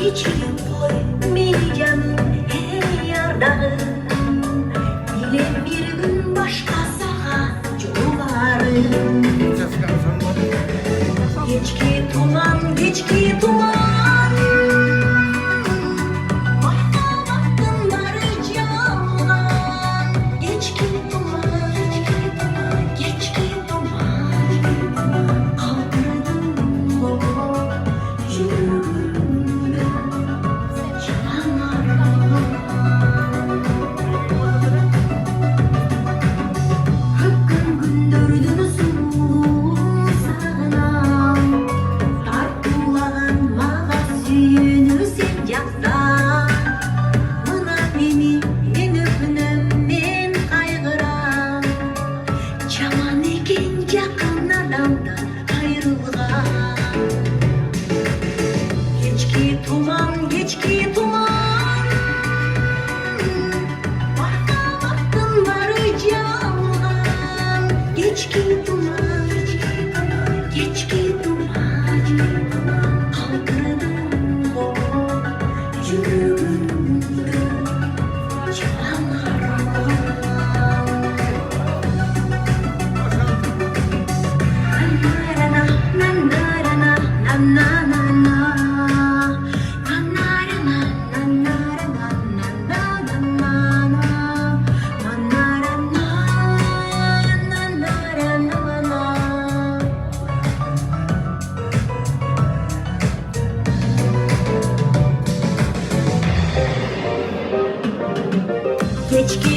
Keçirip koy beni canım hey yardağım. Bile bir gün başka sağa yollarım. Geç ki tuman, geç ki tuman. Başka baktım varacağım. Geç ki tuman, geç ki tuman. Kaldırdım bu yüreğimde yalanlar. Hakkın gündürdünü sağlam. Tartılağın mağa suyunuzun yaktan. Bana beni öpünüm men kaygıram. Çaman eken yakın adamdan ayrılgan. Geç ki tuman, geç ki tuman. Başka baktım varacağım. Geç ki tuman, geç ki tuman. Kaldırdım bu yüreğimde yalanlar. Geç ki